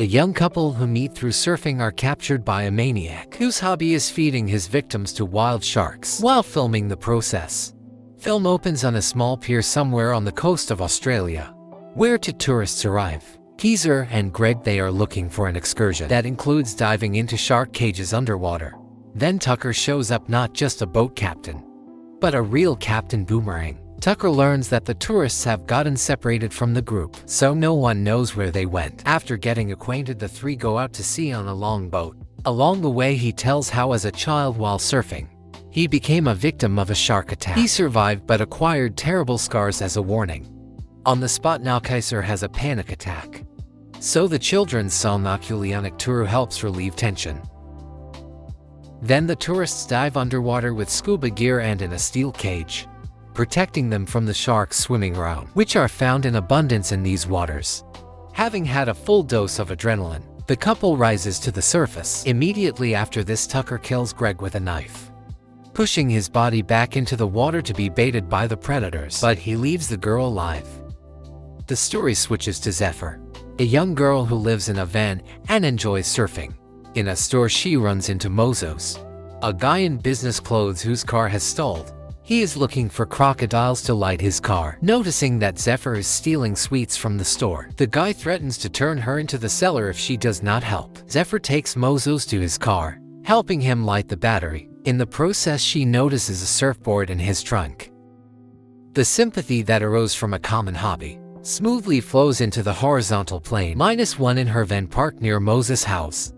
A young couple who meet through surfing are captured by a maniac whose hobby is feeding his victims to wild sharks while filming the process. Film opens on a small pier somewhere on the coast of Australia, where two tourists arrive. Keezer and Greg, they are looking for an excursion that includes diving into shark cages underwater. Then Tucker shows up, not just a boat captain, but a real Captain Boomerang. Tucker learns that the tourists have gotten separated from the group, so no one knows where they went. After getting acquainted, the three go out to sea on a long boat. Along the way, he tells how as a child while surfing, he became a victim of a shark attack. He survived but acquired terrible scars as a warning. On the spot now, Keezer has a panic attack, so the children's Nakulianic tour helps relieve tension. Then the tourists dive underwater with scuba gear and in a steel cage, protecting them from the sharks swimming around, which are found in abundance in these waters. Having had a full dose of adrenaline, the couple rises to the surface. Immediately after this, Tucker kills Greg with a knife, pushing his body back into the water to be baited by the predators, but he leaves the girl alive. The story switches to Zephyr, a young girl who lives in a van and enjoys surfing. In a store, she runs into Mozos, a guy in business clothes whose car has stalled. He is looking for crocodiles to light his car. Noticing that Zephyr is stealing sweets from the store, the guy threatens to turn her into the seller if she does not help. Zephyr takes Mozos to his car, helping him light the battery. In the process, she notices a surfboard in his trunk. The sympathy that arose from a common hobby smoothly flows into the horizontal plane. -1 in her van parked near Moses' house.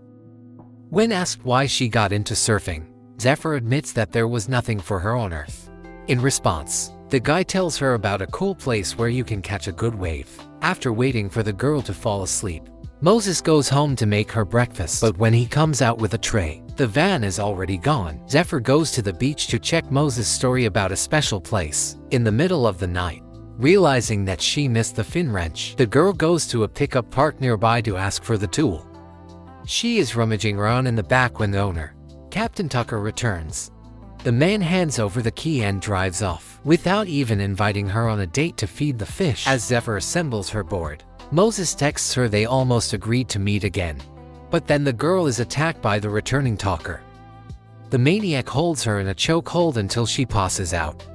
When asked why she got into surfing, Zephyr admits that there was nothing for her on Earth. In response, the guy tells her about a cool place where you can catch a good wave. After waiting for the girl to fall asleep, Moses goes home to make her breakfast, but when he comes out with a tray, the van is already gone. Zephyr goes to the beach to check Moses' story about a special place. In the middle of the night, realizing that she missed the fin wrench, the girl goes to a pickup parked nearby to ask for the tool. She is rummaging around in the back when the owner, Captain Tucker, returns. The man hands over the key and drives off, without even inviting her on a date to feed the fish. As Zephyr assembles her board, Moses texts her they almost agreed to meet again. But then the girl is attacked by the returning talker. The maniac holds her in a chokehold until she passes out.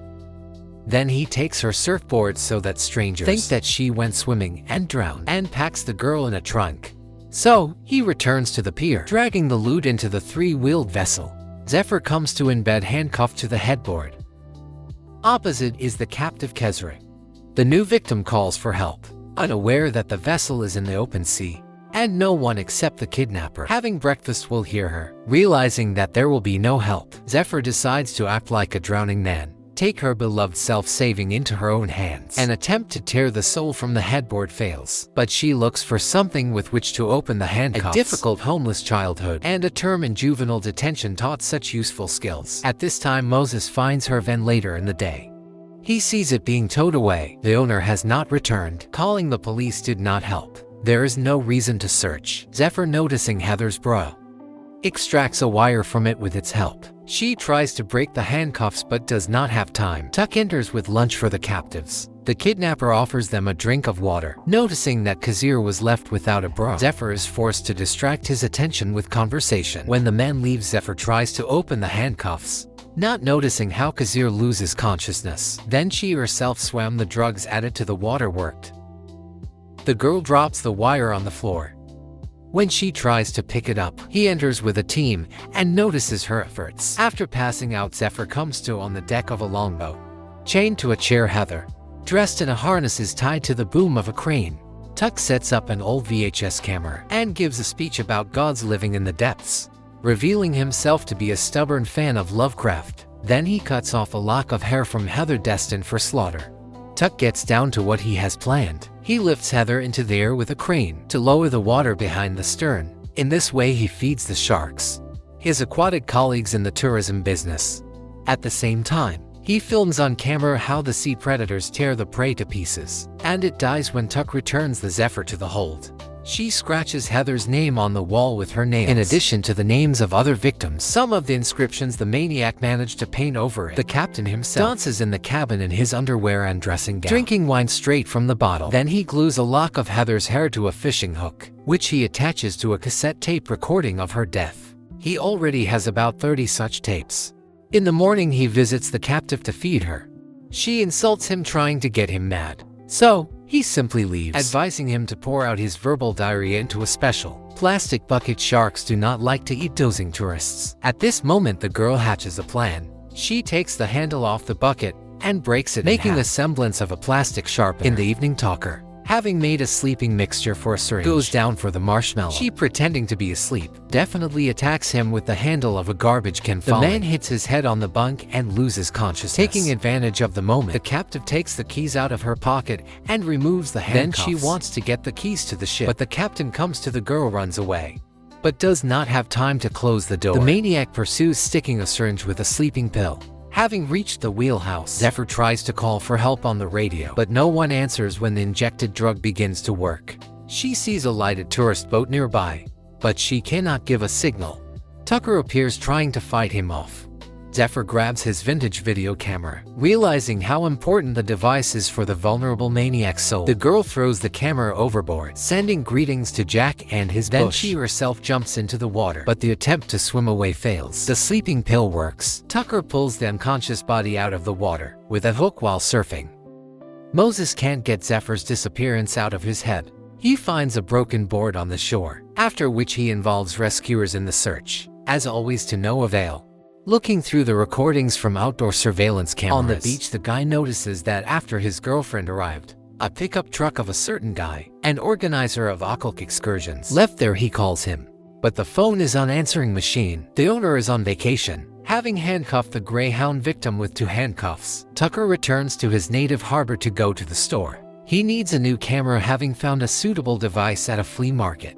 Then he takes her surfboard so that strangers think that she went swimming and drowned, and packs the girl in a trunk. So, he returns to the pier, dragging the loot into the three-wheeled vessel. Zephyr comes to in bed, handcuffed to the headboard. Opposite is the captive Keezer. The new victim calls for help, unaware that the vessel is in the open sea, and no one except the kidnapper having breakfast will hear her. Realizing that there will be no help, Zephyr decides to act like a drowning man, take her beloved self-saving into her own hands. An attempt to tear the soul from the headboard fails, but she looks for something with which to open the handcuffs. A difficult homeless childhood and a term in juvenile detention taught such useful skills. At this time, Moses finds her van later in the day. He sees it being towed away. The owner has not returned. Calling the police did not help. There is no reason to search. Zephyr, noticing Heather's bra, extracts a wire from it with its help. She tries to break the handcuffs but does not have time. Tuck enters with lunch for the captives. The kidnapper offers them a drink of water. Noticing that Keezer was left without a bra, Zephyr is forced to distract his attention with conversation. When the man leaves, Zephyr tries to open the handcuffs, not noticing how Keezer loses consciousness. Then she herself swam. The drugs added to the water worked. The girl drops the wire on the floor. When she tries to pick it up, he enters with a team and notices her efforts. After passing out, Zephyr comes to on the deck of a longboat. Chained to a chair, Heather, dressed in a harness, is tied to the boom of a crane. Tuck sets up an old VHS camera and gives a speech about gods living in the depths, revealing himself to be a stubborn fan of Lovecraft. Then he cuts off a lock of hair from Heather destined for slaughter. Tuck gets down to what he has planned. He lifts Heather into the air with a crane to lower the water behind the stern. In this way, he feeds the sharks, his aquatic colleagues in the tourism business. At the same time, he films on camera how the sea predators tear the prey to pieces, and it dies when Tuck returns the Zephyr to the hold. She scratches Heather's name on the wall with her nails. In addition to the names of other victims, some of the inscriptions the maniac managed to paint over it. The captain himself dances in the cabin in his underwear and dressing gown, drinking wine straight from the bottle. Then he glues a lock of Heather's hair to a fishing hook, which he attaches to a cassette tape recording of her death. He already has about 30 such tapes. In the morning, he visits the captive to feed her. She insults him, trying to get him mad. So, he simply leaves, advising him to pour out his verbal diarrhea into a special plastic bucket. Sharks do not like to eat dozing tourists. At this moment, the girl hatches a plan. She takes the handle off the bucket and breaks it, making a semblance of a plastic sharpener. In the evening, Tucker, having made a sleeping mixture for a syringe, goes down for the marshmallow. She, pretending to be asleep, definitely attacks him with the handle of a garbage can. The man hits his head on the bunk and loses consciousness. Taking advantage of the moment, the captive takes the keys out of her pocket and removes the handcuffs. Then she wants to get the keys to the ship, but the captain comes to the girl, runs away, but does not have time to close the door. The maniac pursues, sticking a syringe with a sleeping pill. Having reached the wheelhouse, Zephyr tries to call for help on the radio, but no one answers when the injected drug begins to work. She sees a lighted tourist boat nearby, but she cannot give a signal. Tucker appears, trying to fight him off. Zephyr grabs his vintage video camera, realizing how important the device is for the vulnerable maniac's soul. The girl throws the camera overboard, sending greetings to Jack and his bush. Then she herself jumps into the water, but the attempt to swim away fails. The sleeping pill works. Tucker pulls the unconscious body out of the water with a hook while surfing. Moses can't get Zephyr's disappearance out of his head. He finds a broken board on the shore, after which he involves rescuers in the search, as always to no avail. Looking through the recordings from outdoor surveillance cameras on the beach, the guy notices that after his girlfriend arrived, a pickup truck of a certain guy, an organizer of occult excursions, left there. He calls him, but the phone is on answering machine. The owner is on vacation, having handcuffed the Greyhound victim with 2 handcuffs. Tucker returns to his native harbor to go to the store. He needs a new camera, having found a suitable device at a flea market.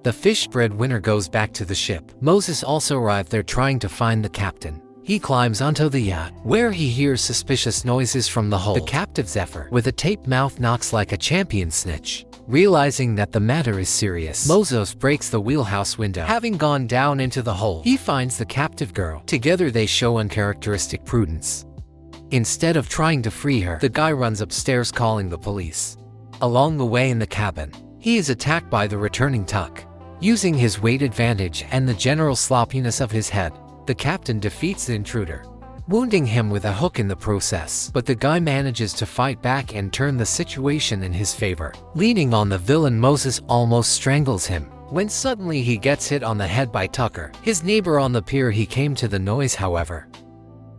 The fish breadwinner goes back to the ship. Moses also arrived there, trying to find the captain. He climbs onto the yacht, where he hears suspicious noises from the hold. The captive Zephyr, with a taped mouth, knocks like a champion snitch. Realizing that the matter is serious, Moses breaks the wheelhouse window. Having gone down into the hold, he finds the captive girl. Together they show uncharacteristic prudence. Instead of trying to free her, the guy runs upstairs, calling the police. Along the way in the cabin, he is attacked by the returning Tuck. Using his weight advantage and the general sloppiness of his head, the captain defeats the intruder, wounding him with a hook in the process. But the guy manages to fight back and turn the situation in his favor. Leaning on the villain, Moses almost strangles him, when suddenly he gets hit on the head by Tucker, his neighbor on the pier. He came to the noise, however.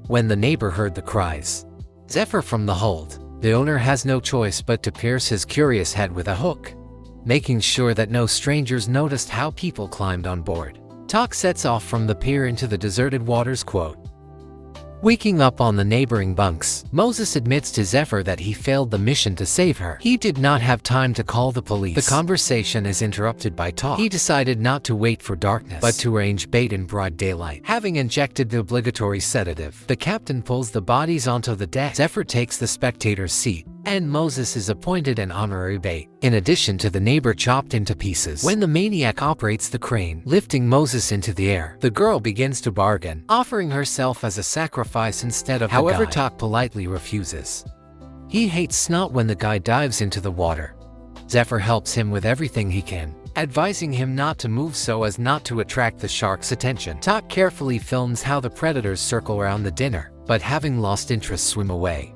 When the neighbor heard the cries, Zephyr from the hold, the owner has no choice but to pierce his curious head with a hook, making sure that no strangers noticed how people climbed on board. Tuck sets off from the pier into the deserted waters. Waking up on the neighboring bunks, Moses admits to Zephyr that he failed the mission to save her. He did not have time to call the police. The conversation is interrupted by Tuck. He decided not to wait for darkness, but to arrange bait in broad daylight. Having injected the obligatory sedative, the captain pulls the bodies onto the deck. Zephyr takes the spectator's seat, and Moses is appointed an honorary bait, in addition to the neighbor chopped into pieces. When the maniac operates the crane, lifting Moses into the air, the girl begins to bargain, offering herself as a sacrifice instead of the guy. However, Tuck politely refuses. He hates snot when the guy dives into the water. Zephyr helps him with everything he can, advising him not to move so as not to attract the shark's attention. Tuck carefully films how the predators circle around the dinner, but having lost interest, swim away.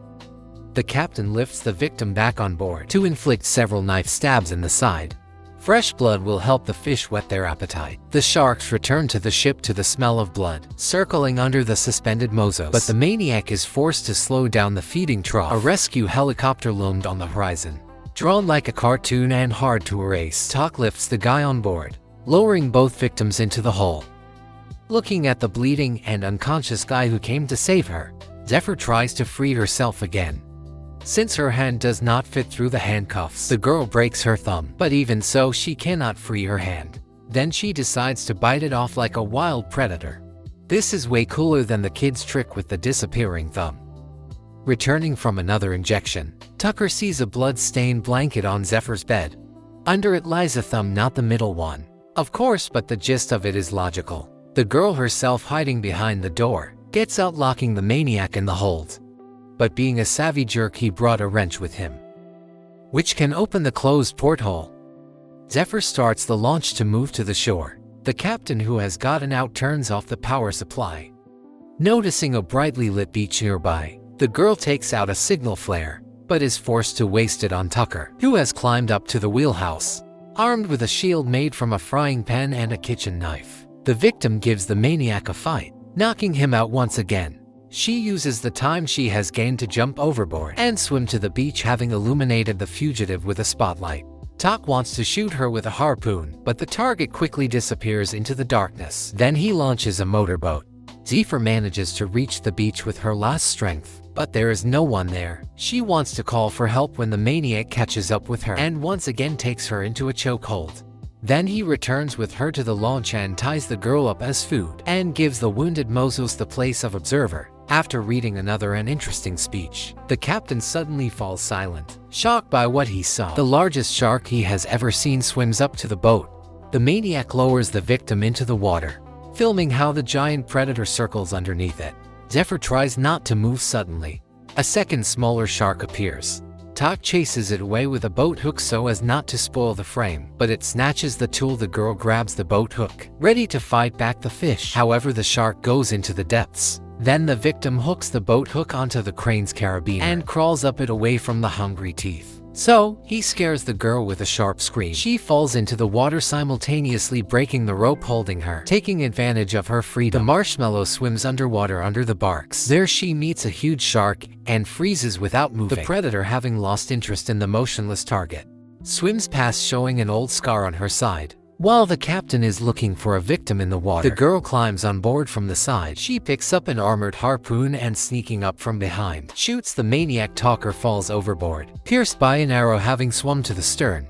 The captain lifts the victim back on board to inflict several knife stabs in the side. Fresh blood will help the fish whet their appetite. The sharks return to the ship to the smell of blood, circling under the suspended Moses. But the maniac is forced to slow down the feeding trough. A rescue helicopter loomed on the horizon, drawn like a cartoon and hard to erase. Tuck lifts the guy on board, lowering both victims into the hole. Looking at the bleeding and unconscious guy who came to save her, Zephyr tries to free herself again. Since her hand does not fit through the handcuffs, the girl breaks her thumb, but even so she cannot free her hand. Then she decides to bite it off like a wild predator. This is way cooler than the kid's trick with the disappearing thumb. Returning from another injection, Tucker sees a blood-stained blanket on Zephyr's bed. Under it lies a thumb, not the middle one. Of course, but the gist of it is logical. The girl herself, hiding behind the door, gets out, locking the maniac in the hold. But being a savvy jerk, he brought a wrench with him, which can open the closed porthole. Zephyr starts the launch to move to the shore. The captain, who has gotten out, turns off the power supply. Noticing a brightly lit beach nearby, the girl takes out a signal flare, but is forced to waste it on Tucker, who has climbed up to the wheelhouse, armed with a shield made from a frying pan and a kitchen knife. The victim gives the maniac a fight, knocking him out once again. She uses the time she has gained to jump overboard and swim to the beach, having illuminated the fugitive with a spotlight. Tak wants to shoot her with a harpoon, but the target quickly disappears into the darkness. Then he launches a motorboat. Zephyr manages to reach the beach with her last strength, but there is no one there. She wants to call for help when the maniac catches up with her and once again takes her into a chokehold. Then he returns with her to the launch and ties the girl up as food and gives the wounded Moses the place of observer. After reading another and interesting speech, the captain suddenly falls silent, shocked by what he saw. The largest shark he has ever seen swims up to the boat. The maniac lowers the victim into the water, filming how the giant predator circles underneath it. Zephyr tries not to move suddenly. A second smaller shark appears. Tak chases it away with a boat hook so as not to spoil the frame, but it snatches the tool. The girl grabs the boat hook, ready to fight back the fish. However, the shark goes into the depths. Then the victim hooks the boat hook onto the crane's carabiner and crawls up it away from the hungry teeth. So, he scares the girl with a sharp scream. She falls into the water, simultaneously breaking the rope holding her. Taking advantage of her freedom, the marshmallow swims underwater under the barks. There she meets a huge shark and freezes without moving. The predator, having lost interest in the motionless target, swims past, showing an old scar on her side. While the captain is looking for a victim in the water, the girl climbs on board from the side. She picks up an armored harpoon and, sneaking up from behind, shoots the maniac. Tucker falls overboard, pierced by an arrow, having swum to the stern.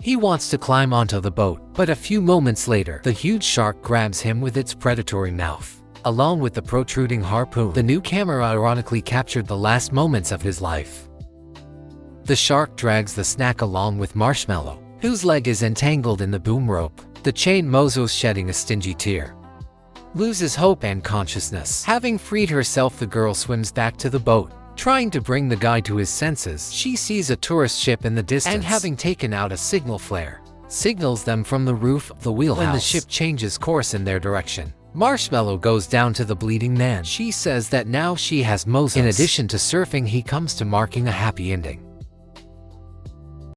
He wants to climb onto the boat, but a few moments later, the huge shark grabs him with its predatory mouth, along with the protruding harpoon. The new camera ironically captured the last moments of his life. The shark drags the snack along with Marshmallow, whose leg is entangled in the boom rope. The chain Moses, shedding a stingy tear, loses hope and consciousness. Having freed herself, the girl swims back to the boat, trying to bring the guy to his senses. She sees a tourist ship in the distance and, having taken out a signal flare, signals them from the roof of the wheelhouse. When the ship changes course in their direction, Marshmallow goes down to the bleeding man. She says that now she has Moses. In addition to surfing, he comes to marking a happy ending.